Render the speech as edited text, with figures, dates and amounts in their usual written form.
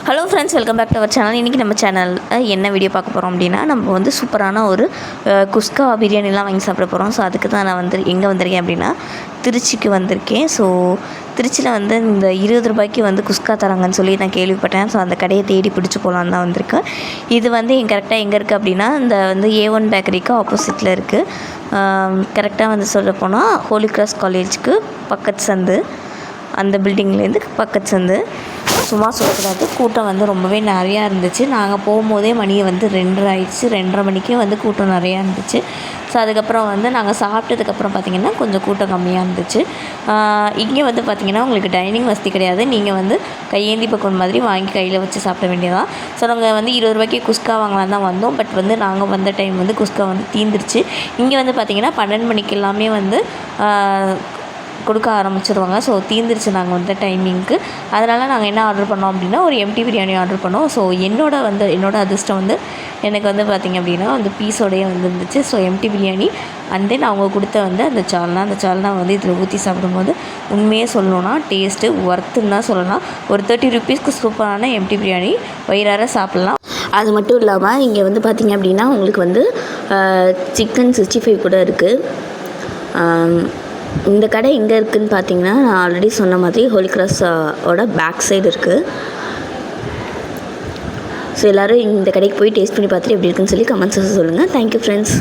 Hello friends, welcome back to our channel. இன்றைக்கி நம்ம சேனலில் என்ன வீடியோ பார்க்க போகிறோம் அப்படின்னா, நம்ம வந்து சூப்பரான ஒரு குஸ்கா பிரியாணிலாம் வாங்கி சாப்பிட போகிறோம். ஸோ அதுக்கு தான் நான் எங்கே வந்திருக்கேன் அப்படின்னா, திருச்சிக்கு வந்திருக்கேன். ஸோ திருச்சியில் வந்து இந்த 20 ரூபாய்க்கு வந்து குஸ்கா தராங்கன்னு சொல்லி நான் கேள்விப்பட்டேன். ஸோ அந்த கடையை தேடி பிடிச்சி போகலான்னு தான் வந்திருக்கேன். இது வந்து கரெக்டாக எங்கே இருக்குது அப்படின்னா, இந்த வந்து A1 பேக்கரிக்கு ஆப்போசிட்டில் இருக்குது. கரெக்டாக வந்து சொல்ல போனால் ஹோலி கிராஸ் காலேஜுக்கு பக்கத்து சந்து, அந்த பில்டிங்லேருந்து பக்கத்து சந்து. சும்மா சொல்லக்கூடாது, கூட்டம் வந்து ரொம்பவே நிறையா இருந்துச்சு. நாங்கள் போகும்போதே மணியை வந்து 2:30 ஆயிடுச்சு. 2:30 மணிக்கே வந்து கூட்டம் நிறையா இருந்துச்சு. ஸோ அதுக்கப்புறம் வந்து நாங்கள் சாப்பிட்டதுக்கப்புறம் பார்த்திங்கன்னா கொஞ்சம் கூட்டம் கம்மியாக இருந்துச்சு. இங்கே வந்து பார்த்திங்கன்னா உங்களுக்கு டைனிங் வசதி கிடையாது. நீங்கள் வந்து கையேந்தி பக்கம் மாதிரி வாங்கி கையில் வச்சு சாப்பிட வேண்டியதான். ஸோ நாங்கள் வந்து 20 ரூபாய்க்கு குஸ்கா வாங்கலாம் தான் வந்தோம். பட் வந்து நாங்கள் வந்த டைம் வந்து குஸ்கா வந்து தீந்துருச்சு. இங்கே வந்து பார்த்திங்கன்னா 12 மணிக்கு எல்லாமே வந்து கொடுக்க ஆரம்பிச்சிருவாங்க. ஸோ தீந்துருச்சு நாங்கள் வந்த டைமிங்க்கு. அதனால் நாங்கள் என்ன ஆர்டர் பண்ணோம் அப்படின்னா, ஒரு எம்டி பிரியாணி ஆர்டர் பண்ணோம். ஸோ என்னோட அதிர்ஷ்டம் வந்து எனக்கு வந்து பார்த்திங்க அப்படின்னா அந்த பீஸோடையே வந்துருந்துச்சு. So empty biryani and then அவங்க கொடுத்த வந்து அந்த சால்னா வந்து இதில் ஊற்றி சாப்பிடும்போது உண்மையே சொல்லணுன்னா டேஸ்ட்டு ஒர்த்துன்னு தான் சொல்லலாம். ஒரு 30 ருபீஸ்க்கு சூப்பரான எம்டி பிரியாணி வயிறார சாப்பிட்லாம். அது மட்டும் இல்லாமல் இங்கே வந்து பார்த்திங்க அப்படின்னா உங்களுக்கு வந்து சிக்கன் 65 கூட இருக்குது. இந்த கடை எங்கே இருக்குதுன்னு பார்த்தீங்கன்னா, நான் ஆல்ரெடி சொன்ன மாதிரி ஹோலி கிராஸோட பேக் சைடு இருக்குது. ஸோ எல்லோரும் இந்த கடைக்கு போய் டேஸ்ட் பண்ணி பார்த்துட்டு எப்படி இருக்குன்னு சொல்லி கமெண்ட்ஸில் சொல்லுங்கள். Thank you friends.